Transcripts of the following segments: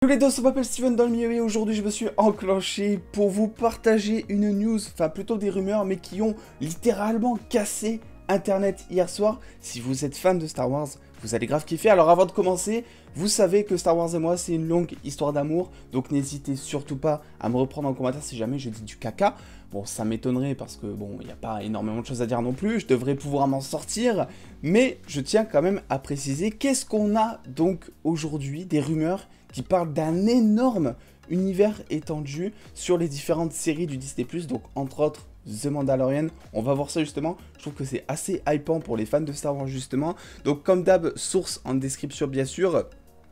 Les dos, on m'appelle Steven dans le milieu et aujourd'hui je me suis enclenché pour vous partager une news, enfin plutôt des rumeurs, mais qui ont littéralement cassé Internet hier soir. Si vous êtes fan de Star Wars, vous allez grave kiffer. Alors avant de commencer, vous savez que Star Wars et moi c'est une longue histoire d'amour, donc n'hésitez surtout pas à me reprendre en commentaire si jamais je dis du caca. Bon, ça m'étonnerait parce que bon, il n'y a pas énormément de choses à dire non plus, je devrais pouvoir m'en sortir, mais je tiens quand même à préciser qu'est-ce qu'on a donc aujourd'hui, des rumeurs qui parle d'un énorme univers étendu sur les différentes séries du Disney+, donc entre autres The Mandalorian. On va voir ça justement, je trouve que c'est assez hypant pour les fans de Star Wars justement. Donc comme d'hab, source en description bien sûr.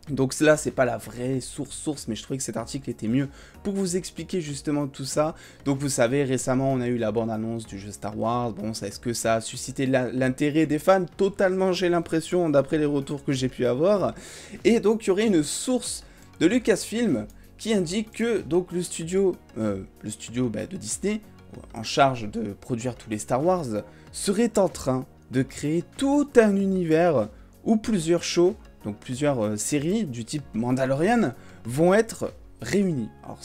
Donc là, c'est pas la vraie source, mais je trouvais que cet article était mieux pour vous expliquer justement tout ça. Donc vous savez, récemment, on a eu la bande-annonce du jeu Star Wars. Bon, est-ce que ça a suscité l'intérêt des fans? Totalement, j'ai l'impression, d'après les retours que j'ai pu avoir. Et donc, il y aurait une source de Lucasfilm qui indique que donc, le studio de Disney, en charge de produire tous les Star Wars, serait en train de créer tout un univers où plusieurs shows, donc plusieurs séries du type Mandalorian vont être réunies. Alors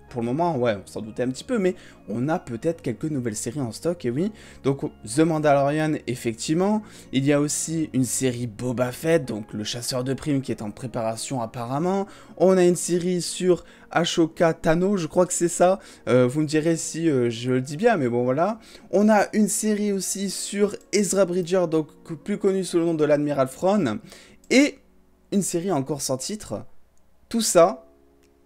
pour le moment, ouais, on s'en doutait un petit peu, mais on a peut-être quelques nouvelles séries en stock, et oui. Donc The Mandalorian, effectivement. Il y a aussi une série Boba Fett, donc le chasseur de primes qui est en préparation apparemment. On a une série sur Ashoka Tano, je crois que c'est ça. Vous me direz si je le dis bien, mais bon voilà. On a une série aussi sur Ezra Bridger, donc plus connu sous le nom de l'Admiral Thrawn. Et une série encore sans titre. Tout ça,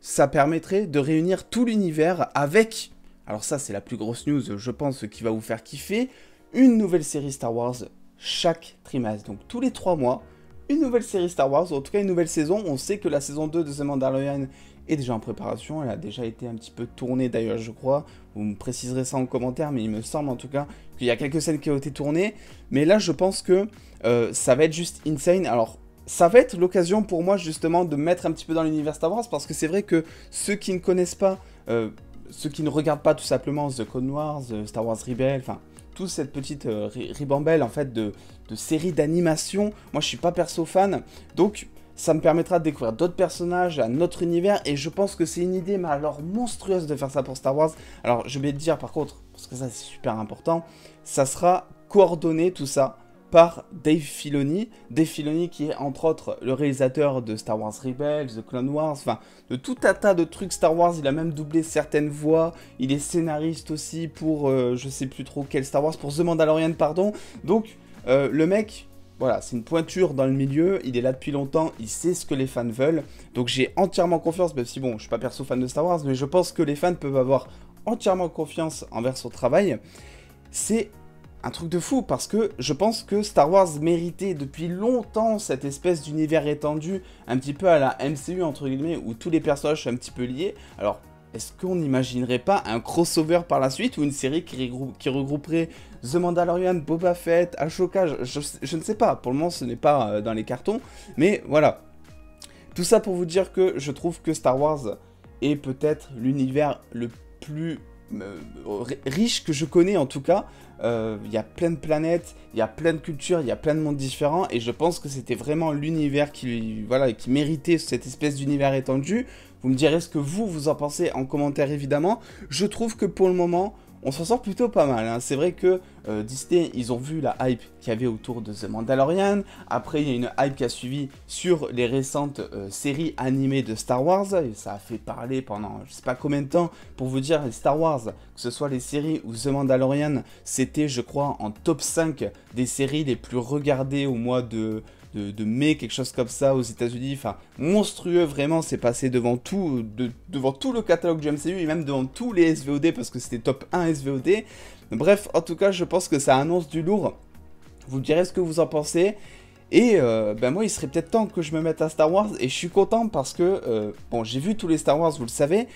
ça permettrait de réunir tout l'univers avec, alors ça c'est la plus grosse news, je pense, qui va vous faire kiffer, une nouvelle série Star Wars chaque trimestre. Donc tous les 3 mois, une nouvelle série Star Wars, ou en tout cas une nouvelle saison. On sait que la saison 2 de The Mandalorian est déjà en préparation, elle a déjà été un petit peu tournée d'ailleurs je crois, vous me préciserez ça en commentaire, mais il me semble en tout cas qu'il y a quelques scènes qui ont été tournées, mais là je pense que ça va être juste insane. Alors ça va être l'occasion pour moi justement de mettre un petit peu dans l'univers Star Wars, parce que c'est vrai que ceux qui ne connaissent pas, ceux qui ne regardent pas tout simplement The Clone Wars, Star Wars Rebels, enfin toute cette petite ribambelle en fait de séries d'animation, moi je suis pas perso fan, donc ça me permettra de découvrir d'autres personnages, un autre univers, et je pense que c'est une idée mais alors monstrueuse de faire ça pour Star Wars. Alors je vais te dire par contre, parce que ça c'est super important, ça sera coordonné tout ça par Dave Filoni. Dave Filoni qui est entre autres le réalisateur de Star Wars Rebels, The Clone Wars, enfin de tout un tas de trucs Star Wars. Il a même doublé certaines voix, il est scénariste aussi pour je sais plus trop quel Star Wars, pour The Mandalorian pardon. Donc le mec, voilà, c'est une pointure dans le milieu, il est là depuis longtemps, il sait ce que les fans veulent. Donc j'ai entièrement confiance, même si bon, je suis pas perso fan de Star Wars, mais je pense que les fans peuvent avoir entièrement confiance envers son travail. C'est un truc de fou, parce que je pense que Star Wars méritait depuis longtemps cette espèce d'univers étendu, un petit peu à la MCU entre guillemets, où tous les personnages sont un petit peu liés. Alors, est-ce qu'on n'imaginerait pas un crossover par la suite, ou une série qui regrouperait The Mandalorian, Boba Fett, Ashoka, je ne sais pas, pour le moment ce n'est pas dans les cartons, mais voilà. Tout ça pour vous dire que je trouve que Star Wars est peut-être l'univers le plus riche que je connais en tout cas. Il y a plein de planètes, il y a plein de cultures, il y a plein de mondes différents, et je pense que c'était vraiment l'univers qui méritait cette espèce d'univers étendu. Vous me direz ce que vous en pensez en commentaire évidemment. Je trouve que pour le moment, on s'en sort plutôt pas mal, hein. C'est vrai que Disney, ils ont vu la hype qu'il y avait autour de The Mandalorian. Après, il y a une hype qui a suivi sur les récentes séries animées de Star Wars. Et ça a fait parler pendant je sais pas combien de temps. Pour vous dire, les Star Wars, que ce soit les séries ou The Mandalorian, c'était, je crois, en top 5 des séries les plus regardées au mois de mai, quelque chose comme ça aux États-Unis. Enfin, monstrueux vraiment, c'est passé devant tout le catalogue du MCU et même devant tous les SVOD, parce que c'était top 1 SVOD. Bref, en tout cas, je pense que ça annonce du lourd. Vous me direz ce que vous en pensez. Et ben moi, il serait peut-être temps que je me mette à Star Wars, et je suis content parce que, bon, j'ai vu tous les Star Wars, vous le savez,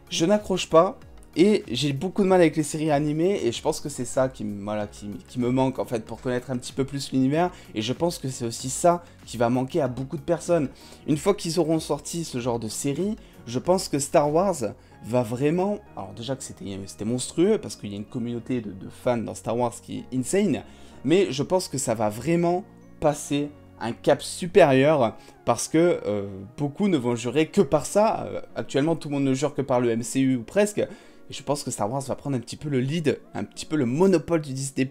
je n'accroche pas. Et j'ai beaucoup de mal avec les séries animées, et je pense que c'est ça qui me manque en fait pour connaître un petit peu plus l'univers, et je pense que c'est aussi ça qui va manquer à beaucoup de personnes. Une fois qu'ils auront sorti ce genre de série, je pense que Star Wars va vraiment... Alors déjà que c'était monstrueux, parce qu'il y a une communauté de fans dans Star Wars qui est insane, mais je pense que ça va vraiment passer un cap supérieur parce que beaucoup ne vont jurer que par ça. Actuellement, tout le monde ne jure que par le MCU ou presque. Et je pense que Star Wars va prendre un petit peu le lead, un petit peu le monopole du Disney+.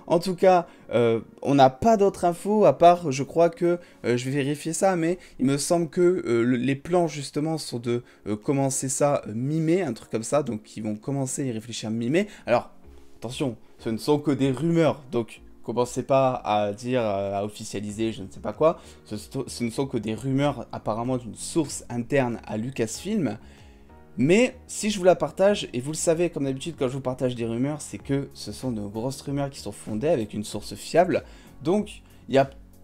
En tout cas, on n'a pas d'autres infos à part, je crois que, je vais vérifier ça, mais il me semble que les plans justement sont de commencer ça mi-mai, un truc comme ça. Donc ils vont commencer à y réfléchir mi-mai. Alors, attention, ce ne sont que des rumeurs, donc commencez pas à dire, à officialiser, je ne sais pas quoi. Ce ne sont que des rumeurs apparemment d'une source interne à Lucasfilm. Mais si je vous la partage, et vous le savez comme d'habitude quand je vous partage des rumeurs, c'est que ce sont de grosses rumeurs qui sont fondées avec une source fiable. Donc,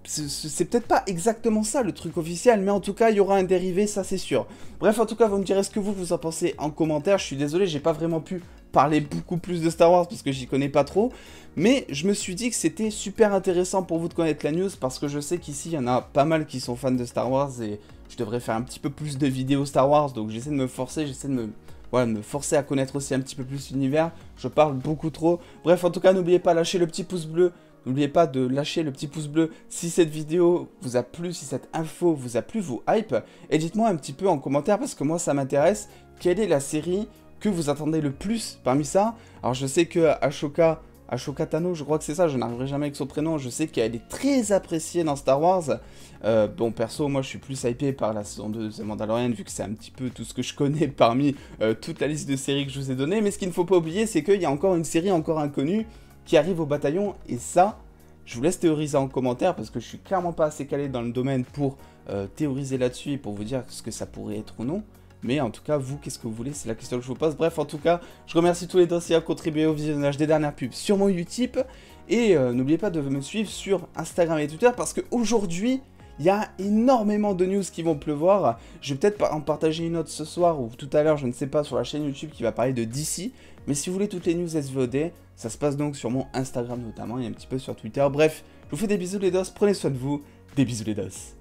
c'est peut-être pas exactement ça le truc officiel, mais en tout cas, il y aura un dérivé, ça c'est sûr. Bref, en tout cas, vous me direz ce que vous en pensez en commentaire. Je suis désolé, j'ai pas vraiment pu parler beaucoup plus de Star Wars parce que j'y connais pas trop. Mais je me suis dit que c'était super intéressant pour vous de connaître la news parce que je sais qu'ici, il y en a pas mal qui sont fans de Star Wars et je devrais faire un petit peu plus de vidéos Star Wars. Donc j'essaie de me forcer, j'essaie de me forcer à connaître aussi un petit peu plus l'univers. Je parle beaucoup trop. Bref, en tout cas, n'oubliez pas de lâcher le petit pouce bleu. N'oubliez pas de lâcher le petit pouce bleu si cette vidéo vous a plu, si cette info vous a plu, vous hype. Et dites-moi un petit peu en commentaire parce que moi ça m'intéresse. Quelle est la série que vous attendez le plus parmi ça? Alors je sais que Ashoka Tano, je crois que c'est ça, je n'arriverai jamais avec son prénom. Je sais qu'elle est très appréciée dans Star Wars. Bon, perso, moi je suis plus hypé par la saison 2 de The Mandalorian, vu que c'est un petit peu tout ce que je connais parmi toute la liste de séries que je vous ai donnée. Mais ce qu'il ne faut pas oublier, c'est qu'il y a encore une série encore inconnue qui arrive au bataillon. Et ça, je vous laisse théoriser en commentaire, parce que je suis clairement pas assez calé dans le domaine pour théoriser là-dessus et pour vous dire ce que ça pourrait être ou non. Mais en tout cas, vous, qu'est-ce que vous voulez? C'est la question que je vous pose. Bref, en tout cas, je remercie tous les dossiers à contribuer au visionnage des dernières pubs sur mon Utip. Et n'oubliez pas de me suivre sur Instagram et Twitter, parce qu'aujourd'hui, il y a énormément de news qui vont pleuvoir. Je vais peut-être en partager une autre ce soir ou tout à l'heure, je ne sais pas, sur la chaîne YouTube qui va parler de DC. Mais si vous voulez toutes les news SVOD, ça se passe donc sur mon Instagram notamment et un petit peu sur Twitter. Bref, je vous fais des bisous les dos, prenez soin de vous, des bisous les dos.